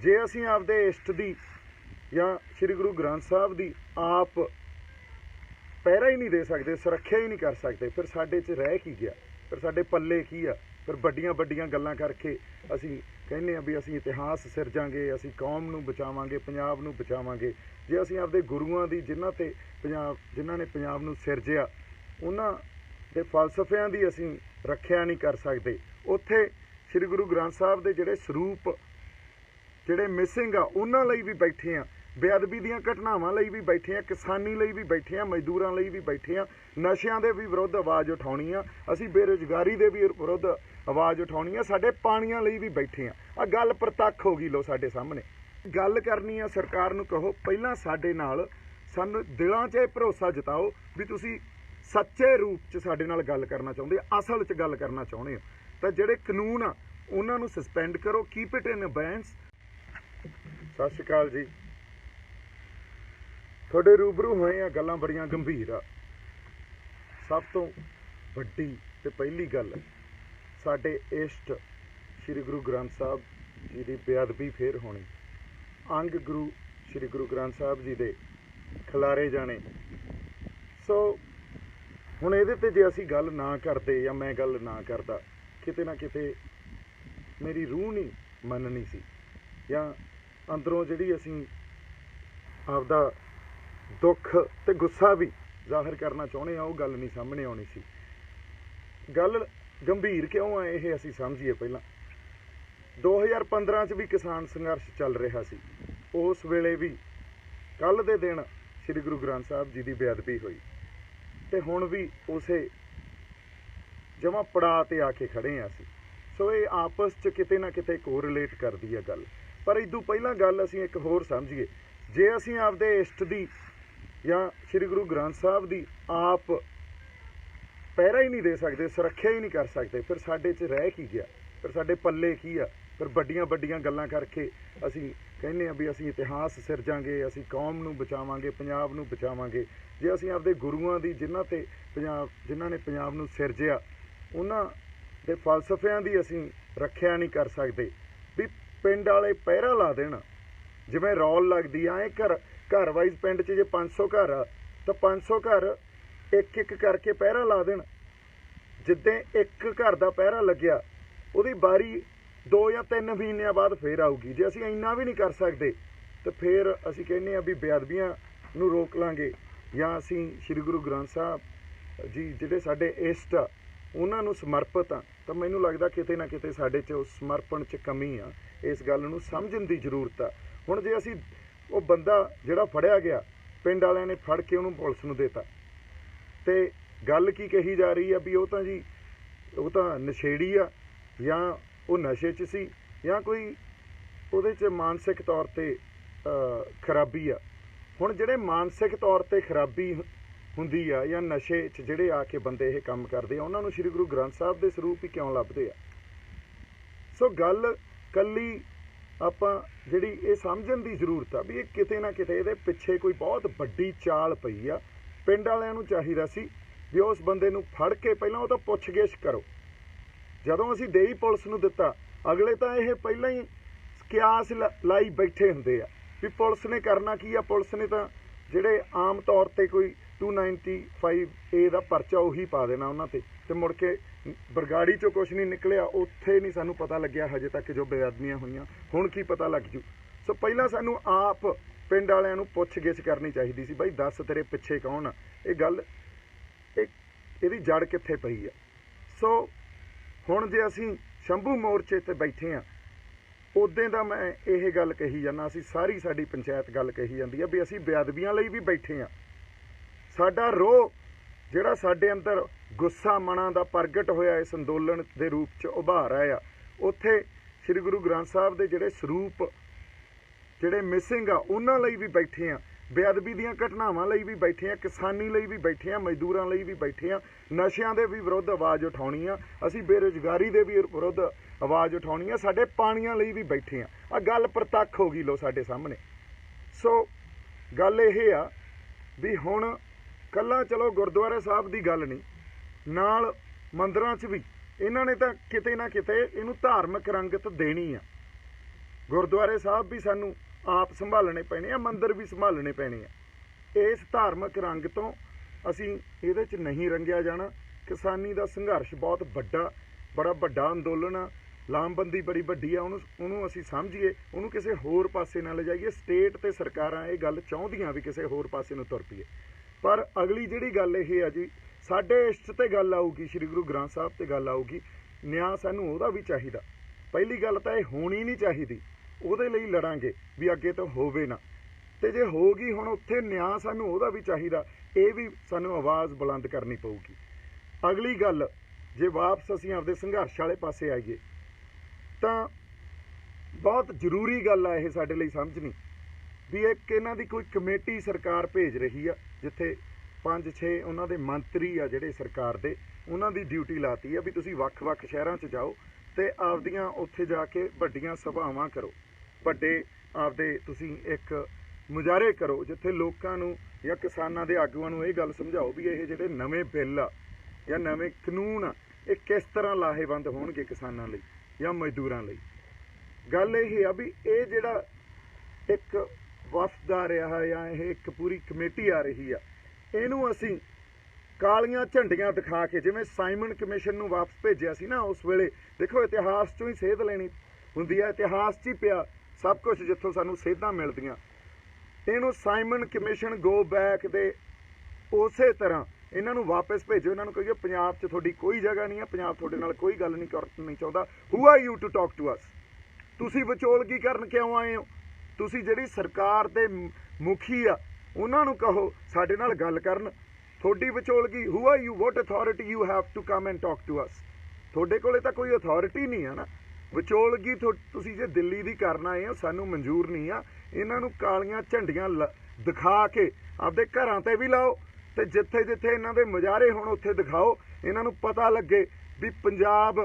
जे असीं आपदे इष्ट दी या श्री गुरु ग्रंथ साहब दी आप पहरा ही नहीं दे सकते, सुरक्षा ही नहीं कर सकते, फिर साडे च रह की गया, फिर साडे पल्ले की आ। फिर बड़ियां बड़ियां गल्लां करके असीं कहने भी असीं इतिहास सिरजांगे, असीं कौम नूं बचावांगे, पंजाब नूं बचावांगे। जे असीं आपदे गुरुआं दी जिन्हां ने पंजाब नूं सिरजिया उन्हां दे फलसफिਆਂ दी असीं रखिया नहीं कर सकते, उत्थे श्री गुरु ग्रंथ साहब दे जिहड़े सरूप जिहड़े मिसिंग आ उन्हां लई भी बैठे आ, बेअदबी दीयां घटनावां लई भी बैठे आ, किसानी लई भी बैठे आ, मजदूरां लई भी बैठे आ, नशिਆਂ दे भी विरुद्ध आवाज़ उठाउणी आ, असीं बेरोज़गारी दे भी विरुद्ध आवाज़ उठाउणी आ, साडे पाणीਆਂ ਲਈ भी बैठे आ। गल प्रतੱਖ हो गई, लो साडे सामने गल करनी आ। सरकार नूं कहो पहिलां साडे नाल सानूं दिलां 'ਚ ਇਹ भरोसा जताओ भी तुसीं सच्चे रूप 'ਚ साडे नाल गल करना चाहुंदे, असल 'ਚ गल करना चाहुंदे हो तां जिहड़े कानून आ उन्हां नूं सस्पेंड करो, कीप इट इन अबैंस। सत श्री अकाल जी, थोड़े रूबरू होए आ, गल्लां बड़ियां गंभीर आ। सब तो वड्डी ते पहली गल साडे इष्ट श्री गुरु ग्रंथ साहब जी की बेअदबी फेर होनी, अंग गुरु श्री गुरु ग्रंथ साहब जी दे खिलारे जाने। सो हुण इहदे ते जे असीं गल ना करते या मैं गल ना करदा, किते ना किते मेरी रूह नहीं मननी सी, या अंदरों जिहड़ी असीं आपदा दुख ते गुस्सा भी जाहिर करना चाहुंदे आ, ओह गल नहीं सामने आउणी सी। गल गंभीर क्यों है ये असीं समझीए। पहिलां 2015 च भी किसान संघर्ष चल रहा सी, उस वेले भी कल दे दिन श्री गुरु ग्रंथ साहब जी की बेअदबी हुई, ते हुण भी उसे जमा पड़ाਅ ते आके खड़े हैं असीं। सो ये आपस च किते ना किते कोरिलेट करदी है गल। पर इदों पहिलां गल असीं एक होर समझीए, जे असीं आपदे इष्ट दी या श्री गुरु ग्रंथ साहब दी आप पहरा ही नहीं दे सकते, सुरक्षा ही नहीं कर सकते, फिर साडे च रह की गया, फिर साडे पल्ले की आ। फिर बड़ियां बड़ियां गल्लां करके असीं कहने भी असीं इतिहास सिरजांगे, असीं कौम नूं बचावांगे, पंजाब नूं बचावांगे। जे असीं आपदे गुरुआं दी जिन्हां ने पंजाब नूं सिरजिया उन्हां दे फलसफिਆਂ दी असीं रखिया नहीं कर सकते, भी पिंड वाले पहरा ला देण, जिवें रौल लगदी आ घर वाइज पिंड च जे 500 घर आ तां 500 घर एक एक करके पहरा ला देण। जिद्दें एक घर दा पहरा लग्या उहदी बारी 2 या 3 महीनों बाद फिर आऊगी। जे असीं इन्ना भी नहीं कर सकते तो फिर असीं कहने भी बेअदबियां नूं रोक लांगे, या असीं श्री गुरु ग्रंथ साहब जी जिहड़े साडे इष्ट आ उन्हां नूं समर्पित आ। तो मैनूं लगदा किते ना किते साडे च उस समर्पण च कमी आ, इस गल नूं समझण दी जरूरत आ। हुण जे असीं वो बंदा जिहड़ा फड़िया गया, पिंड वालिਆਂ ने फड़ के उहनूं पुलिस नूं देता, ते गल की कही जा रही है भी वो तां जी वो तां नशेड़ी आ, या वो नशे च सी, या कोई उहदे च मानसिक तौर ते खराबी आ। हुण जिहड़े मानसिक तौर ते खराबी हुंदी आ या नशे च जिहड़े आके बंदे ये काम करदे आ, उहनां नूं श्री गुरु ग्रंथ साहब दे सरूप ही क्यों लभदे आ। सो गल कल्ली आपां जिहड़ी ये समझण दी जरूरत आ भी ये किते ना किते इहदे पिछे कोई बहुत वड्डी चाल पई आ। पिंड वालिਆਂ ਨੂੰ ਚਾਹੀਦਾ ਸੀ भी उस बंदे नूं फड़ के ਪਹਿਲਾਂ ਉਹ ਤਾਂ ਪੁੱਛ-ਗਿੱਛ करो। ਜਦੋਂ ਅਸੀਂ देई पुलिस नूं दित्ता, अगले तो यह ਪਹਿਲਾਂ ही कियास लाई बैठे हुंदे आ भी पुलिस ने करना की आ। पुलिस ने तो ਜਿਹੜੇ आम तौर पर कोई 295A ਦਾ परचा उही पा देना उन्होंने ते मुड़ के बरगाड़ी चो कुछ नहीं निकलिया, उत्थे नहीं सानू पता लग्या हजे तक जो बेअदबियां हुईयां, हुण की पता लग जू। सो पहला सानू आप पिंड वालिਆਂ ਨੂੰ पुੱਛ-ਗਿੱਛ करनी चाहिए सी, बई दस तेरे पिछे कौन आ, ये गल ਇਹਦੀ जड़ कित्थे पई आ। सो हुण जे असीं शंभू मोर्चे ते बैठे हाँ, उद्दे दा मैं ये गल कही जाना, असीं सारी साडी पंचायत गल कही जांदी आ भी असीं बेअदबियां लई भी बैठे हाँ। साडा रोह जिहड़ा साडे अंदर गुस्सा मनां दा प्रगट होया इस अंदोलन दे रूप च उभार आया, उत्थे श्री गुरु ग्रंथ साहब दे जिहड़े सरूप जिहड़े मिसिंग आ उन्हां लई भी बैठे हाँ, बेअदबी दीयां घटनावां लई भी बैठे हाँ, किसानी लई भी बैठे हाँ, मजदूरां लई भी बैठे हाँ, नशिਆਂ दे भी विरुद्ध आवाज़ उठाउणी आ, असीं बेरोज़गारी दे भी विरुद्ध आवाज़ उठाउणी आ, साडे पाणीਆਂ ਲਈ भी बैठे हाँ। आ गल प्रतੱਖ हो गई, लो साडे सामने। सो गल इह आ भी हुण कल्ला चलो गुरुद्वारा साहब की गल नहीं, नाल मंदिरां च भी इन्हां ने तां किते ना किते इहनूं धार्मिक रंगत देनी आ। ਗੁਰਦੁਆਰੇ ਸਾਹਿਬ ਵੀ ਸਾਨੂੰ ਆਪ ਸੰਭਾਲਣੇ ਪੈਣੇ ਆ, ਮੰਦਿਰ ਵੀ ਸੰਭਾਲਣੇ ਪੈਣੇ ਆ। ਇਸ ਧਾਰਮਿਕ ਰੰਗ ਤੋਂ ਅਸੀਂ ਇਹਦੇ 'ਚ ਨਹੀਂ ਰੰਗਿਆ ਜਾਣਾ। ਕਿਸਾਨੀ ਦਾ ਸੰਘਰਸ਼ ਬਹੁਤ ਬੜਾ ਵੱਡਾ ਅੰਦੋਲਨ ਆ, ਲਾਮਬੰਦੀ ਬੜੀ ਵੱਡੀ ਆ, ਉਹਨੂੰ ਅਸੀਂ ਸਮਝੀਏ, ਉਹਨੂੰ ਕਿਸੇ ਹੋਰ ਪਾਸੇ ਨਾ ਲਿਜਾਈਏ। ਸਟੇਟ ਤੇ ਸਰਕਾਰਾਂ ਇਹ ਗੱਲ ਚਾਹੁੰਦੀਆਂ ਵੀ ਕਿਸੇ ਹੋਰ ਪਾਸੇ ਨੂੰ ਤੁਰ ਪਈਏ, ਪਰ ਅਗਲੀ ਜਿਹੜੀ ਗੱਲ ਇਹ ਆ ਜੀ, ਸਾਡੇ ਇਸ਼ਟ ਤੇ ਗੱਲ ਆਊਗੀ, ਸ਼੍ਰੀ ਗੁਰੂ ਗ੍ਰੰਥ ਸਾਹਿਬ ਤੇ ਗੱਲ ਆਊਗੀ। ਨਿਆਂ ਸਾਨੂੰ ਉਹਦਾ ਵੀ ਚਾਹੀਦਾ। ਪਹਿਲੀ ਗੱਲ ਤਾਂ ਇਹ ਹੋਣੀ ਨਹੀਂ ਚਾਹੀਦੀ, ਉਹਦੇ ਲਈ ਲੜਾਂਗੇ ਵੀ ਅੱਗੇ ਤੋਂ ਹੋਵੇ ਨਾ, ਤੇ ਜੇ ਹੋ ਗਈ ਹੁਣ ਉੱਥੇ ਨਿਆਂ ਸਾਨੂੰ ਉਹਦਾ ਵੀ ਚਾਹੀਦਾ, ਇਹ ਵੀ ਸਾਨੂੰ ਆਵਾਜ਼ ਬੁਲੰਦ ਕਰਨੀ ਪਊਗੀ। ਅਗਲੀ ਗੱਲ, ਜੇ ਵਾਪਸ ਅਸੀਂ ਆਪਦੇ ਸੰਘਰਸ਼ ਵਾਲੇ ਪਾਸੇ ਆਈਏ ਤਾਂ ਬਹੁਤ ਜ਼ਰੂਰੀ ਗੱਲ ਆ ਇਹ ਸਾਡੇ ਲਈ ਸਮਝਣੀ ਵੀ ਇੱਕ ਇਹਨਾਂ ਦੀ ਕੋਈ ਕਮੇਟੀ ਸਰਕਾਰ ਭੇਜ ਰਹੀ ਆ, ਜਿੱਥੇ 5-6 ਉਹਨਾਂ ਦੇ ਮੰਤਰੀ ਆ ਜਿਹੜੇ ਸਰਕਾਰ ਦੇ, ਉਹਨਾਂ ਦੀ ਡਿਊਟੀ ਲਾਤੀ ਆ ਵੀ ਤੁਸੀਂ ਵੱਖ-ਵੱਖ ਸ਼ਹਿਰਾਂ 'ਚ ਜਾਓ ਤੇ ਆਪਦੀਆਂ ਉੱਥੇ ਜਾ ਕੇ ਵੱਡੀਆਂ ਸਭਾਵਾਂ ਕਰੋ, ਵੱਡੇ ਆਪਦੇ ਤੁਸੀਂ ਇੱਕ ਮੁਜ਼ਾਹਰੇ ਕਰੋ, ਜਿੱਥੇ ਲੋਕਾਂ ਨੂੰ ਜਾਂ ਕਿਸਾਨਾਂ ਦੇ ਆਗੂਆਂ ਨੂੰ ਇਹ ਗੱਲ ਸਮਝਾਓ ਵੀ ਇਹ ਜਿਹੜੇ ਨਵੇਂ ਬਿੱਲ ਆ ਜਾਂ ਨਵੇਂ ਕਾਨੂੰਨ ਆ ਇਹ ਕਿਸ ਤਰ੍ਹਾਂ ਲਾਹੇਵੰਦ ਹੋਣਗੇ ਕਿਸਾਨਾਂ ਲਈ ਜਾਂ ਮਜ਼ਦੂਰਾਂ ਲਈ। ਗੱਲ ਇਹ ਆ ਵੀ ਇਹ ਜਿਹੜਾ ਇੱਕ ਵਫਦ ਆ ਰਿਹਾ ਜਾਂ ਇਹ ਇੱਕ ਪੂਰੀ ਕਮੇਟੀ ਆ ਰਹੀ ਆ, ਇਹਨੂੰ ਅਸੀਂ ਕਾਲੀਆਂ ਝੰਡੀਆਂ ਦਿਖਾ ਕੇ, ਜਿਵੇਂ ਸਾਈਮਨ ਕਮਿਸ਼ਨ ਨੂੰ ਵਾਪਸ ਭੇਜਿਆ ਸੀ ਨਾ, ਉਸ ਵੇਲੇ ਦੇਖੋ ਇਤਿਹਾਸ 'ਚੋਂ ਹੀ ਸੇਧ ਲੈਣੀ ਹੁੰਦੀ ਆ, ਇਤਿਹਾਸ 'ਚ ਹੀ ਪਿਆ ਸਭ ਕੁਛ ਜਿੱਥੋਂ ਸਾਨੂੰ ਸੇਧਾਂ ਮਿਲਦੀਆਂ। ਇਹਨੂੰ ਸਾਈਮਨ ਕਮਿਸ਼ਨ ਗੋ ਬੈਕ ਦੇ ਉਸੇ ਤਰ੍ਹਾਂ ਇਹਨਾਂ ਨੂੰ ਵਾਪਸ ਭੇਜੋ। ਇਹਨਾਂ ਨੂੰ ਕਹੀਏ ਪੰਜਾਬ 'ਚ ਤੁਹਾਡੀ ਕੋਈ ਜਗ੍ਹਾ ਨਹੀਂ ਹੈ, ਪੰਜਾਬ ਤੁਹਾਡੇ ਨਾਲ ਕੋਈ ਗੱਲ ਨਹੀਂ ਚਾਹੁੰਦਾ। Who are you to talk to us? ਤੁਸੀਂ ਵਿਚੋਲਗੀ ਕਰਨ ਕਿਉਂ ਆਏ ਹੋ? ਤੁਸੀਂ ਜਿਹੜੀ ਸਰਕਾਰ ਦੇ ਮੁਖੀ ਆ ਉਹਨਾਂ ਨੂੰ ਕਹੋ ਸਾਡੇ ਨਾਲ ਗੱਲ ਕਰਨ। ਤੁਹਾਡੀ ਵਿਚੋਲਗੀ, who are you, what authority you have to come and talk to us? ਤੁਹਾਡੇ ਕੋਲੇ ਤਾਂ ਕੋਈ ਅਥਾਰਟੀ ਨਹੀਂ ਹੈ ਨਾ। ਵਿਚੋਲਗੀ ਤੁਸੀਂ ਜੇ ਦਿੱਲੀ ਦੀ ਕਰਨ ਆਏ ਹੋ, ਸਾਨੂੰ ਮਨਜ਼ੂਰ ਨਹੀਂ ਆ। ਇਹਨਾਂ ਨੂੰ ਕਾਲੀਆਂ ਝੰਡੀਆਂ ਦਿਖਾ ਕੇ ਆਪਦੇ ਘਰਾਂ ਤੇ ਵੀ ਲਾਓ ਤੇ ਜਿੱਥੇ ਜਿੱਥੇ ਇਹਨਾਂ ਦੇ ਮੁਜ਼ਾਹਰੇ ਹੋਣ ਉੱਥੇ ਦਿਖਾਓ। ਇਹਨਾਂ ਨੂੰ ਪਤਾ ਲੱਗੇ ਵੀ ਪੰਜਾਬ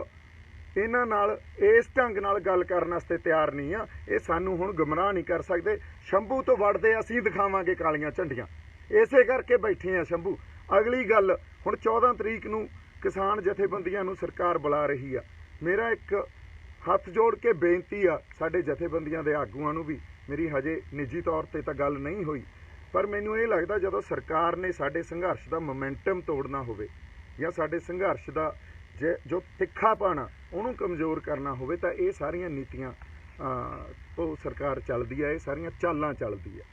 ਇਹਨਾਂ ਨਾਲ ਇਸ ਢੰਗ ਨਾਲ ਗੱਲ ਕਰਨ ਵਾਸਤੇ ਤਿਆਰ ਨਹੀਂ ਆ। ਇਹ ਸਾਨੂੰ ਹੁਣ ਗੁੰਮਰਾਹ ਨਹੀਂ ਕਰ ਸਕਦੇ। ਸ਼ੰਭੂ ਤੋਂ ਵੜਦੇ ਅਸੀਂ ਦਿਖਾਵਾਂਗੇ ਕਾਲੀਆਂ ਝੰਡੀਆਂ, ਇਸੇ ਕਰਕੇ ਬੈਠੇ ਆ ਸ਼ੰਭੂ। ਅਗਲੀ ਗੱਲ, ਹੁਣ 14 ਤਰੀਕ ਨੂੰ ਕਿਸਾਨ ਜਥੇਬੰਦੀਆਂ ਨੂੰ ਸਰਕਾਰ ਬੁਲਾ ਰਹੀ ਆ। ਮੇਰਾ ਇੱਕ ਹੱਥ ਜੋੜ ਕੇ ਬੇਨਤੀ ਆ ਸਾਡੇ ਜਥੇਬੰਦੀਆਂ ਦੇ ਆਗੂਆਂ ਨੂੰ ਵੀ, ਮੇਰੀ ਹਜੇ ਨਿੱਜੀ ਤੌਰ ਤੇ ਤਾਂ ਗੱਲ ਨਹੀਂ ਹੋਈ, ਪਰ ਮੈਨੂੰ ਇਹ ਲੱਗਦਾ ਜਦੋਂ ਸਰਕਾਰ ਨੇ ਸਾਡੇ ਸੰਘਰਸ਼ ਦਾ ਮੋਮੈਂਟਮ ਤੋੜਨਾ ਹੋਵੇ ਜਾਂ ਸਾਡੇ ਸੰਘਰਸ਼ ਦਾ ਜੋ ਤਿੱਖਾਪਣ ਆ ਉਹਨੂੰ ਕਮਜ਼ੋਰ ਕਰਨਾ ਹੋਵੇ ਤਾਂ ਇਹ ਸਾਰੀਆਂ ਨੀਤੀਆਂ ਤੋਂ ਸਰਕਾਰ ਚੱਲਦੀ ਆ, ਇਹ ਸਾਰੀਆਂ ਚਾਲਾਂ ਚੱਲਦੀ ਆ।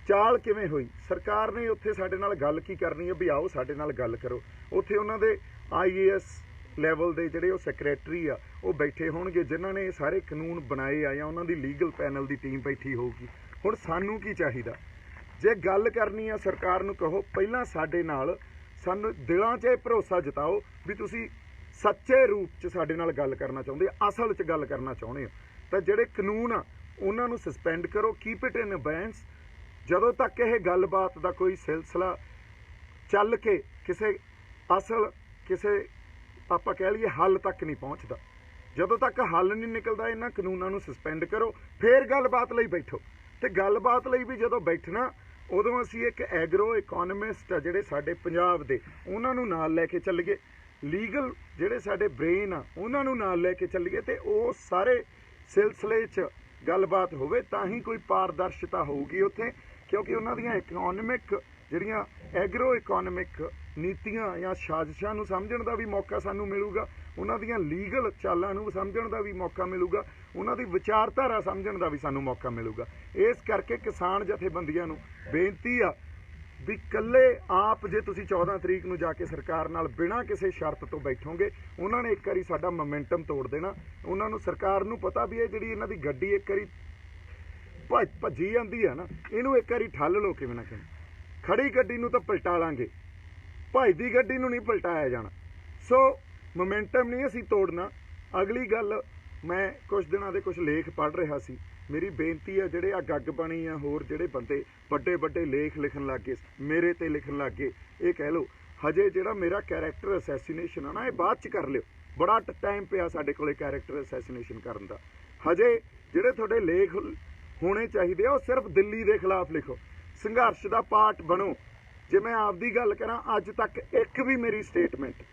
ਚਾਲ ਕਿਵੇਂ ਹੋਈ? ਸਰਕਾਰ ਨੇ ਉੱਥੇ ਸਾਡੇ ਨਾਲ ਗੱਲ ਕੀ ਕਰਨੀ ਹੈ ਵੀ ਆਓ ਸਾਡੇ ਨਾਲ ਗੱਲ ਕਰੋ। ਉੱਥੇ ਉਹਨਾਂ ਦੇ IAS ਲੈਵਲ ਦੇ ਜਿਹੜੇ ਉਹ ਸੈਕਟਰੀ ਆ ਉਹ ਬੈਠੇ ਹੋਣਗੇ ਜਿਨ੍ਹਾਂ ਨੇ ਇਹ ਸਾਰੇ ਕਾਨੂੰਨ ਬਣਾਏ ਆ, ਜਾਂ ਉਹਨਾਂ ਦੀ ਲੀਗਲ ਪੈਨਲ ਦੀ ਟੀਮ ਬੈਠੀ ਹੋਊਗੀ। ਹੁਣ ਸਾਨੂੰ ਕੀ ਚਾਹੀਦਾ? ਜੇ ਗੱਲ ਕਰਨੀ ਆ ਸਰਕਾਰ ਨੂੰ ਕਹੋ ਪਹਿਲਾਂ ਸਾਡੇ ਨਾਲ, ਸਾਨੂੰ ਦਿਲਾਂ 'ਚ ਇਹ ਭਰੋਸਾ ਜਤਾਓ ਵੀ ਤੁਸੀਂ ਸੱਚੇ ਰੂਪ 'ਚ ਸਾਡੇ ਨਾਲ ਗੱਲ ਕਰਨਾ ਚਾਹੁੰਦੇ, ਅਸਲ 'ਚ ਗੱਲ ਕਰਨਾ ਚਾਹੁੰਦੇ ਹੋ ਤਾਂ ਜਿਹੜੇ ਕਾਨੂੰਨ ਆ ਉਹਨਾਂ ਨੂੰ ਸਸਪੈਂਡ ਕਰੋ, ਕੀਪ ਇਟ ਇਨ ਅਬੈਂਸ। ਜਦੋਂ ਤੱਕ ਇਹ ਗੱਲਬਾਤ ਦਾ ਕੋਈ ਸਿਲਸਿਲਾ ਚੱਲ ਕੇ ਕਿਸੇ ਆਪਾਂ ਕਹਿ ਲਈਏ ਹੱਲ ਤੱਕ ਨਹੀਂ ਪਹੁੰਚਦਾ, ਜਦੋਂ ਤੱਕ ਹੱਲ ਨਹੀਂ ਨਿਕਲਦਾ ਇਹਨਾਂ ਕਾਨੂੰਨਾਂ ਨੂੰ ਸਸਪੈਂਡ ਕਰੋ, ਫਿਰ ਗੱਲਬਾਤ ਲਈ ਬੈਠੋ। ਤੇ ਗੱਲਬਾਤ ਲਈ ਵੀ ਜਦੋਂ ਬੈਠਣਾ ਉਦੋਂ ਅਸੀਂ ਇੱਕ ਐਗਰੋ ਇਕੋਨਮਿਸਟ ਆ ਜਿਹੜੇ ਸਾਡੇ ਪੰਜਾਬ ਦੇ, ਉਹਨਾਂ ਨੂੰ ਨਾਲ ਲੈ ਕੇ ਚੱਲੀਏ, ਲੀਗਲ ਜਿਹੜੇ ਸਾਡੇ ਬ੍ਰੇਨ ਆ ਉਹਨਾਂ ਨੂੰ ਨਾਲ ਲੈ ਕੇ ਚੱਲੀਏ ਤੇ ਉਹ ਸਾਰੇ ਸਿਲਸਿਲੇ 'ਚ ਗੱਲਬਾਤ ਹੋਵੇ, ਤਾਂ ਹੀ ਕੋਈ ਪਾਰਦਰਸ਼ਤਾ ਹੋਊਗੀ ਉੱਥੇ। ਕਿਉਂਕਿ ਉਹਨਾਂ ਦੀਆਂ ਇਕਨੋਮਿਕ ਜਿਹੜੀਆਂ ਐਗਰੋ ਇਕੋਨੋਮਿਕ ਨੀਤੀਆਂ ਜਾਂ ਸਾਜ਼ਿਸ਼ਾਂ ਨੂੰ ਸਮਝਣ ਦਾ ਵੀ ਮੌਕਾ ਸਾਨੂੰ ਮਿਲੂਗਾ, ਉਹਨਾਂ ਦੀਆਂ ਲੀਗਲ ਚਾਲਾਂ ਨੂੰ ਸਮਝਣ ਦਾ ਵੀ ਮੌਕਾ ਮਿਲੂਗਾ, ਉਹਨਾਂ ਦੀ ਵਿਚਾਰਧਾਰਾ ਸਮਝਣ ਦਾ ਵੀ ਸਾਨੂੰ ਮੌਕਾ ਮਿਲੂਗਾ। ਇਸ ਕਰਕੇ ਕਿਸਾਨ ਜਥੇਬੰਦੀਆਂ ਨੂੰ ਬੇਨਤੀ ਆ ਵੀ ਇਕੱਲੇ ਆਪ ਜੇ ਤੁਸੀਂ 14 ਤਰੀਕ ਨੂੰ ਜਾ ਕੇ ਸਰਕਾਰ ਨਾਲ ਬਿਨਾਂ ਕਿਸੇ ਸ਼ਰਤ ਤੋਂ ਬੈਠੋਗੇ, ਉਹਨਾਂ ਨੇ ਇੱਕ ਵਾਰੀ ਸਾਡਾ ਮੋਮੈਂਟਮ ਤੋੜ ਦੇਣਾ। ਉਹਨਾਂ ਨੂੰ, ਸਰਕਾਰ ਨੂੰ ਪਤਾ ਵੀ ਇਹ ਜਿਹੜੀ ਇਹਨਾਂ ਦੀ ਗੱਡੀ ਇੱਕ ਵਾਰੀ ਭੱਜੀ ਜਾਂਦੀ ਆ ਨਾ, ਇਹਨੂੰ ਇੱਕ ਵਾਰੀ ਠੱਲ ਲਓ ਕਿਵੇਂ ਨਾ ਕਿਵੇਂ। ਖੜੀ ਗੱਡੀ ਨੂੰ ਤਾਂ ਪਲਟਾ ਲਾਂਗੇ, ਭੱਜਦੀ ਗੱਡੀ ਨੂੰ ਨਹੀਂ ਪਲਟਾਇਆ ਜਾਣਾ। ਸੋ ਮੋਮੈਂਟਮ ਨਹੀਂ ਅਸੀਂ ਤੋੜਨਾ। ਅਗਲੀ ਗੱਲ, ਮੈਂ ਕੁਝ ਦਿਨਾਂ ਦੇ ਕੁਝ ਲੇਖ ਪੜ੍ਹ ਰਿਹਾ ਸੀ। ਮੇਰੀ ਬੇਨਤੀ ਆ ਜਿਹੜੇ ਆ ਗੱਗ ਬਣੀ ਆ ਹੋਰ ਜਿਹੜੇ ਬੰਦੇ ਵੱਡੇ ਵੱਡੇ ਲੇਖ ਲਿਖਣ ਲੱਗ ਗਏ, ਮੇਰੇ ਤੇ ਲਿਖਣ ਲੱਗ ਗਏ, ਇਹ ਕਹਿ ਲਓ ਹਜੇ ਜਿਹੜਾ ਮੇਰਾ ਕੈਰੈਕਟਰ ਅਸੈਸੀਨੇਸ਼ਨ ਆ ਨਾ, ਇਹ ਬਾਅਦ 'ਚ ਕਰ ਲਿਓ। ਬੜਾ ਟਾਈਮ ਪਿਆ ਸਾਡੇ ਕੋਲੇ ਕੈਰੈਕਟਰ ਅਸੈਸੀਨੇਸ਼ਨ ਕਰਨ ਦਾ। ਹਜੇ ਜਿਹੜੇ ਤੁਹਾਡੇ ਲੇਖ ਹੋਣੇ ਚਾਹੀਦੇ ਆ ਉਹ ਸਿਰਫ ਦਿੱਲੀ ਦੇ ਖਿਲਾਫ ਲਿਖੋ, ਸੰਘਰਸ਼ ਦਾ ਪਾਰਟ ਬਣੋ। ਜੇ ਮੈਂ ਆਪਦੀ ਗੱਲ ਕਰਾਂ, ਅੱਜ ਤੱਕ ਇੱਕ ਵੀ ਮੇਰੀ ਸਟੇਟਮੈਂਟ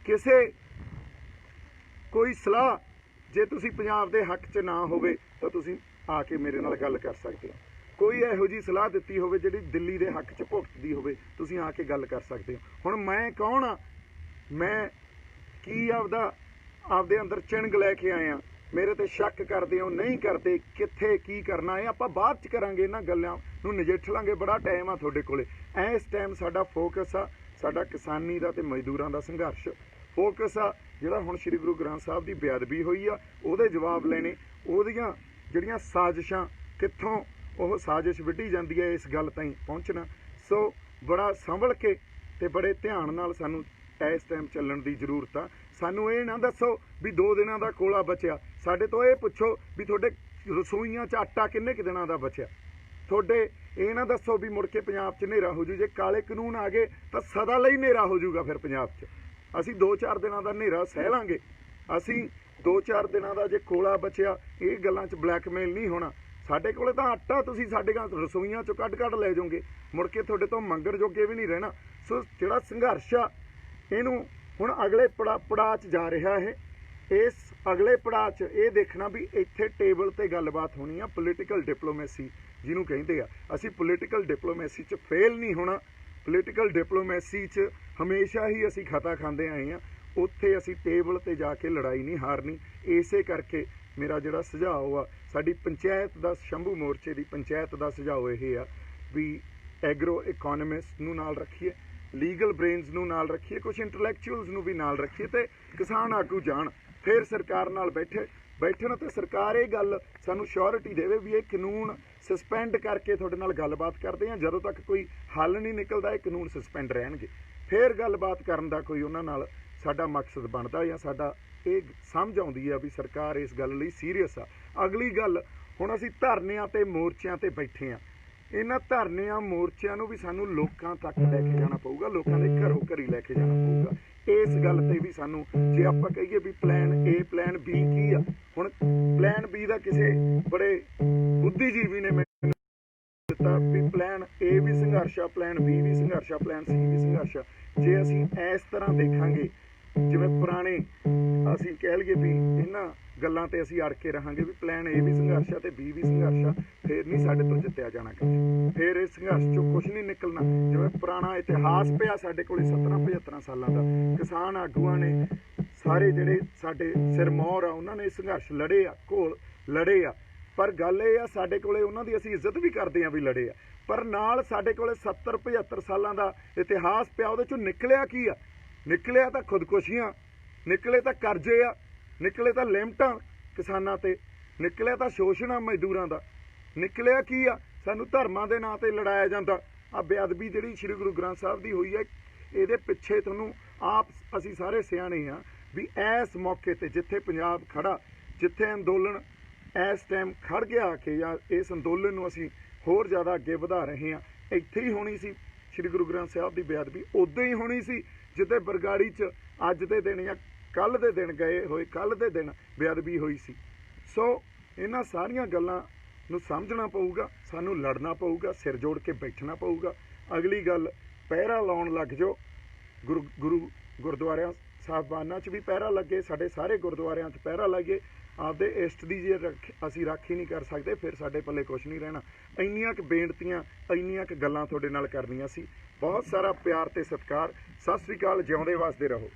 ਕਿਸੇ ਕੋਈ ਸਲਾਹ ਜੇ ਤੁਸੀਂ ਪੰਜਾਬ ਦੇ ਹੱਕ 'ਚ ਨਾ ਹੋਵੇ ਤਾਂ ਤੁਸੀਂ ਆ ਕੇ ਮੇਰੇ ਨਾਲ ਗੱਲ ਕਰ ਸਕਦੇ ਹੋ। ਕੋਈ ਇਹੋ ਜਿਹੀ ਸਲਾਹ ਦਿੱਤੀ ਹੋਵੇ ਜਿਹੜੀ ਦਿੱਲੀ ਦੇ ਹੱਕ 'ਚ ਭੁਗਤਦੀ ਹੋਵੇ, ਤੁਸੀਂ ਆ ਕੇ ਗੱਲ ਕਰ ਸਕਦੇ ਹੋ। ਹੁਣ ਮੈਂ ਕੌਣ ਆ? ਮੈਂ ਕੀ ਆਪਦੇ ਅੰਦਰ ਚਿਣਗ ਲੈ ਕੇ ਆਇਆ? ਮੇਰੇ ਤੇ ਸ਼ੱਕ ਕਰਦੇ ਹੋ, ਨਹੀਂ ਕਰਦੇ? ਕਿੱਥੇ ਕੀ ਕਰਨਾ ਇਹ ਆਪਾਂ ਬਾਅਦ 'ਚ ਕਰਾਂਗੇ, ਇਹਨਾਂ ਗੱਲਾਂ ਨੂੰ ਨਜਿੱਠ ਲਾਂਗੇ। ਬੜਾ ਟਾਈਮ ਆ ਤੁਹਾਡੇ ਕੋਲੇ। ਇਸ ਟਾਈਮ ਸਾਡਾ ਫੋਕਸ ਆ ਸਾਡਾ ਕਿਸਾਨੀ ਦਾ ਤੇ ਮਜ਼ਦੂਰਾਂ ਦਾ ਸੰਘਰਸ਼। ਫੋਕਸ ਆ ਜਿਹੜਾ ਹੁਣ ਸ਼੍ਰੀ ਗੁਰੂ ਗ੍ਰੰਥ ਸਾਹਿਬ ਦੀ ਬੇਅਦਬੀ ਹੋਈ ਆ ਉਹਦੇ ਜਵਾਬ ਲੈਣੇ, ਉਹਦੀਆਂ ਜਿਹੜੀਆਂ ਸਾਜ਼ਿਸ਼ਾਂ ਕਿੱਥੋਂ ਉਹ ਸਾਜ਼ਿਸ਼ ਵਿੱਢੀ ਜਾਂਦੀ ਹੈ, ਇਸ ਗੱਲ ਤਾਈਂ ਪਹੁੰਚਣਾ। ਸੋ ਬੜਾ ਸੰਭਲ ਕੇ ਤੇ ਬੜੇ ਧਿਆਨ ਨਾਲ ਸਾਨੂੰ ਇਸ ਟਾਈਮ ਚੱਲਣ ਦੀ ਜ਼ਰੂਰਤ ਆ। ਸਾਨੂੰ ਇਹ ਨਾ ਦੱਸੋ ਵੀ 2 ਦਿਨਾਂ ਦਾ ਕੋਲਾ ਬਚਿਆ, ਸਾਡੇ ਤੋਂ ਇਹ ਪੁੱਛੋ ਵੀ ਤੁਹਾਡੇ ਰਸੋਈਆਂ 'ਚ ਆਟਾ ਕਿੰਨੇ ਕੁ ਦਿਨਾਂ ਦਾ ਬਚਿਆ। ਤੁਹਾਡੇ ਇਹ ਨਾ ਦੱਸੋ ਵੀ ਮੁੜ ਕੇ ਪੰਜਾਬ 'ਚ ਹਨੇਰਾ ਹੋ ਜੂ। ਜੇ ਕਾਲੇ ਕਾਨੂੰਨ ਆ ਗਏ ਤਾਂ ਸਦਾ ਲਈ ਹਨੇਰਾ ਹੋ ਜੂਗਾ ਫਿਰ ਪੰਜਾਬ 'ਚ। ਅਸੀਂ 2-4 ਦਿਨਾਂ ਦਾ ਹਨੇਰਾ ਸਹਿ ਲਾਂਗੇ। ਅਸੀਂ 2-4 ਦਿਨਾਂ ਦਾ ਜੇ ਕੋਲਾ ਬਚਿਆ, ਇਹ ਗੱਲਾਂ 'ਚ ਬਲੈਕਮੇਲ ਨਹੀਂ ਹੋਣਾ। ਸਾਡੇ ਕੋਲੇ ਤਾਂ ਆਟਾ ਤੁਸੀਂ ਸਾਡੇ ਰਸੋਈਆਂ 'ਚੋਂ ਕੱਢ ਲੈ ਜਾਓਗੇ, ਮੁੜ ਕੇ ਤੁਹਾਡੇ ਤੋਂ ਮੰਗਣ ਜੋਗੇ ਵੀ ਨਹੀਂ ਰਹਿਣਾ। ਸੋ ਜਿਹੜਾ ਸੰਘਰਸ਼ ਆ ਇਹਨੂੰ ਹੁਣ ਅਗਲੇ ਪੜਾਅ 'ਚ ਜਾ ਰਿਹਾ ਹੈ। ਇਸ ਅਗਲੇ ਪੜਾਅ 'ਚ ਇਹ ਦੇਖਣਾ ਵੀ ਇੱਥੇ ਟੇਬਲ 'ਤੇ ਗੱਲਬਾਤ ਹੋਣੀ ਆ, ਪੋਲੀਟੀਕਲ ਡਿਪਲੋਮੇਸੀ ਜਿਹਨੂੰ ਕਹਿੰਦੇ ਆ। ਅਸੀਂ ਪੋਲੀਟੀਕਲ ਡਿਪਲੋਮੇਸੀ 'ਚ ਫੇਲ ਨਹੀਂ ਹੋਣਾ। ਪੋਲੀਟੀਕਲ ਡਿਪਲੋਮੇਸੀ 'ਚ ਹਮੇਸ਼ਾ ਹੀ ਅਸੀਂ ਖਤਾ ਖਾਂਦੇ ਆਏ ਹਾਂ। ਉੱਥੇ ਅਸੀਂ ਟੇਬਲ 'ਤੇ ਜਾ ਕੇ ਲੜਾਈ ਨਹੀਂ ਹਾਰਨੀ। ਇਸੇ ਕਰਕੇ ਮੇਰਾ ਜਿਹੜਾ ਸੁਝਾਅ ਆ, ਸਾਡੀ ਪੰਚਾਇਤ ਦਾ, ਸ਼ੰਭੂ ਮੋਰਚੇ ਦੀ ਪੰਚਾਇਤ ਦਾ ਸੁਝਾਅ ਇਹ ਆ ਵੀ ਐਗਰੋ ਇਕੋਨੋਮਿਸਟ ਨੂੰ ਨਾਲ ਰੱਖੀਏ, ਲੀਗਲ ਬ੍ਰੇਨਸ ਨੂੰ ਨਾਲ ਰੱਖੀਏ, ਕੁਝ ਇੰਟਲੈਕਚੁਅਲਸ ਨੂੰ ਵੀ ਨਾਲ ਰੱਖੀਏ ਤੇ ਕਿਸਾਨ ਆਗੂ ਜਾਣ, ਫਿਰ ਸਰਕਾਰ ਨਾਲ ਬੈਠਣ ਤੇ ਸਰਕਾਰ ਇਹ ਗੱਲ ਸਾਨੂੰ ਸ਼ੋਰਿਟੀ ਦੇਵੇ ਵੀ ਇਹ ਕਾਨੂੰਨ ਸਸਪੈਂਡ ਕਰਕੇ ਤੁਹਾਡੇ ਨਾਲ ਗੱਲਬਾਤ ਕਰਦੇ ਹਾਂ। ਜਦੋਂ ਤੱਕ ਕੋਈ ਹੱਲ ਨਹੀਂ ਨਿਕਲਦਾ ਇਹ ਕਾਨੂੰਨ ਸਸਪੈਂਡ ਰਹਿਣਗੇ। ਫਿਰ ਗੱਲਬਾਤ ਕਰਨ ਦਾ ਕੋਈ ਉਹਨਾਂ ਨਾਲ ਸਾਡਾ ਮਕਸਦ ਬਣਦਾ ਜਾਂ ਸਾਡਾ ਇਹ ਸਮਝ ਆਉਂਦੀ ਆ ਵੀ ਸਰਕਾਰ ਇਸ ਗੱਲ ਲਈ ਸੀਰੀਅਸ ਆ। ਅਗਲੀ ਗੱਲ, ਹੁਣ ਅਸੀਂ ਧਰਨਿਆਂ ਤੇ ਮੋਰਚਿਆਂ ਤੇ ਬੈਠੇ ਆ। ਇਹਨਾਂ ਧਰਨਿਆਂ ਮੋਰਚਿਆਂ ਨੂੰ ਵੀ ਸਾਨੂੰ ਲੋਕਾਂ ਤੱਕ ਲੈ ਕੇ ਜਾਣਾ ਪਊਗਾ, ਲੋਕਾਂ ਦੇ ਘਰੋਂ ਘਰੀ ਲੈ ਕੇ ਜਾਣਾ ਪਊਗਾ। ਇਸ ਗੱਲ ਤੇ ਵੀ ਸਾਨੂੰ, ਜੇ ਆਪਾਂ ਕਹੀਏ ਵੀ ਪਲਾਨ A ਪਲਾਨ B ਕੀ ਆ, ਹੁਣ ਪਲਾਨ B ਦਾ ਕਿਸੇ ਬੜੇ ਬੁੱਧੀਜੀਵੀ ਨੇ ਮੈਨੂੰ ਦਿੱਤਾ ਵੀ ਪਲਾਨ A ਵੀ ਸੰਘਰਸ਼ ਆ, ਪਲਾਨ B ਵੀ ਸੰਘਰਸ਼ ਆ, ਪਲਾਨ C ਵੀ ਸੰਘਰਸ਼ ਆ। ਜੇ ਅਸੀਂ ਇਸ ਤਰ੍ਹਾਂ ਦੇਖਾਂਗੇ ਜਿਵੇਂ ਪੁਰਾਣੇ, ਅਸੀਂ ਕਹਿ ਲਈਏ ਵੀ ਇਹਨਾਂ ਗੱਲਾਂ ਤੇ ਅਸੀਂ ਅੜ ਕੇ ਰਹਾਂਗੇ ਵੀ ਪਲਾਨ A ਵੀ ਸੰਘਰਸ਼ ਆ ਤੇ B ਵੀ ਸੰਘਰਸ਼ ਆ, ਫਿਰ ਨਹੀਂ ਸਾਡੇ ਤੋਂ ਜਿੱਤਿਆ ਜਾਣਾ ਕੁਝ। ਫਿਰ ਇਸ ਸੰਘਰਸ਼ ਚੋਂ ਕੁਝ ਨਹੀਂ ਨਿਕਲਣਾ। ਜਿਵੇਂ ਪੁਰਾਣਾ ਇਤਿਹਾਸ ਪਿਆ ਸਾਡੇ ਕੋਲ 70-75 ਸਾਲਾਂ ਦਾ, ਕਿਸਾਨ ਆਗੂਆਂ ਨੇ ਸਾਰੇ ਜਿਹੜੇ ਸਾਡੇ ਸਿਰਮੌਰ ਆ ਉਹਨਾਂ ਨੇ ਸੰਘਰਸ਼ ਲੜੇ ਆ, ਘੋਲ ਲੜੇ ਆ। ਪਰ ਗੱਲ ਇਹ ਆ ਸਾਡੇ ਕੋਲੇ ਉਹਨਾਂ ਦੀ ਅਸੀਂ ਇੱਜ਼ਤ ਵੀ ਕਰਦੇ ਆ ਵੀ ਲੜੇ ਆ, ਪਰ ਨਾਲ ਸਾਡੇ ਕੋਲੇ 70-75 ਸਾਲਾਂ ਦਾ ਇਤਿਹਾਸ ਪਿਆ। ਉਹਦੇ ਚੋਂ ਨਿਕਲਿਆ ਕੀ ਆ? ਨਿਕਲਿਆ ਤਾਂ ਖੁਦਕੁਸ਼ੀਆਂ, ਨਿਕਲੇ ਤਾਂ ਕਰਜ਼ੇ ਆ, ਨਿਕਲੇ ਤਾਂ ਲਿਮਟਾਂ ਕਿਸਾਨਾਂ ਤੇ, ਨਿਕਲਿਆ ਤਾਂ ਸ਼ੋਸ਼ਣ ਆ ਮਜ਼ਦੂਰਾਂ ਦਾ। ਨਿਕਲਿਆ ਕੀ ਆ? ਸਾਨੂੰ ਧਰਮਾਂ ਦੇ ਨਾਂ ਤੇ ਲੜਾਇਆ ਜਾਂਦਾ। ਆ ਬੇਅਦਬੀ ਜਿਹੜੀ ਸ਼੍ਰੀ ਗੁਰੂ ਗ੍ਰੰਥ ਸਾਹਿਬ ਦੀ ਹੋਈ ਹੈ, ਇਹਦੇ ਪਿੱਛੇ ਤੁਹਾਨੂੰ ਆਪ ਅਸੀਂ ਸਾਰੇ ਸਿਆਣੇ ਆ ਵੀ ਇਸ ਮੌਕੇ ਤੇ ਜਿੱਥੇ ਪੰਜਾਬ ਖੜਾ, ਜਿੱਥੇ ਅੰਦੋਲਨ ਇਸ ਟਾਈਮ ਖੜ ਗਿਆ ਆ ਕੇ, ਜਾਂ ਇਸ ਅੰਦੋਲਨ ਨੂੰ ਅਸੀਂ ਹੋਰ ਜ਼ਿਆਦਾ ਅੱਗੇ ਵਧਾ ਰਹੇ ਹਾਂ, ਇੱਥੇ ਹੀ ਹੋਣੀ ਸੀ ਸ਼੍ਰੀ ਗੁਰੂ ਗ੍ਰੰਥ ਸਾਹਿਬ ਦੀ ਬੇਅਦਬੀ। ਉਦੋਂ ਹੀ ਹੋਣੀ ਸੀ ਜਿੱਥੇ ਬਰਗਾੜੀ 'ਚ ਅੱਜ ਦੇ ਦਿਨ ਜਾਂ ਕੱਲ੍ਹ ਦੇ ਦਿਨ ਗਏ ਹੋਏ, ਕੱਲ੍ਹ ਦੇ ਦਿਨ ਬੇਅਦਬੀ ਹੋਈ ਸੀ। ਸੋ ਇਹਨਾਂ ਸਾਰੀਆਂ ਗੱਲਾਂ ਨੂੰ ਸਮਝਣਾ ਪਊਗਾ, ਸਾਨੂੰ ਲੜਨਾ ਪਊਗਾ, ਸਿਰ ਜੋੜ ਕੇ ਬੈਠਣਾ ਪਊਗਾ। ਅਗਲੀ ਗੱਲ, ਪਹਿਰਾ ਲਾਉਣ ਲੱਗ ਜਾਓ। ਗੁਰਦੁਆਰਿਆਂ ਸਾਹਿਬਾਨਾਂ 'ਚ ਵੀ ਪਹਿਰਾ ਲੱਗੇ, ਸਾਡੇ ਸਾਰੇ ਗੁਰਦੁਆਰਿਆਂ 'ਚ ਪਹਿਰਾ ਲਾਈਏ। ਆਪਦੇ ਇਸ਼ਟ ਦੀ ਜੇ ਅਸੀਂ ਰਾਖੀ ਨਹੀਂ ਕਰ ਸਕਦੇ ਫਿਰ ਸਾਡੇ ਪੱਲੇ ਕੁਛ ਨਹੀਂ ਰਹਿਣਾ। ਇੰਨੀਆਂ ਕੁ ਬੇਨਤੀਆਂ, ਇੰਨੀਆਂ ਕੁ ਗੱਲਾਂ ਤੁਹਾਡੇ ਨਾਲ ਕਰਨੀਆਂ ਸੀ। ਬਹੁਤ ਸਾਰਾ ਪਿਆਰ ਤੇ ਸਤਿਕਾਰ। ਸਤਿ ਸ੍ਰੀ ਅਕਾਲ। ਜਿਉਂਦੇ ਵਸਦੇ ਰਹੋ।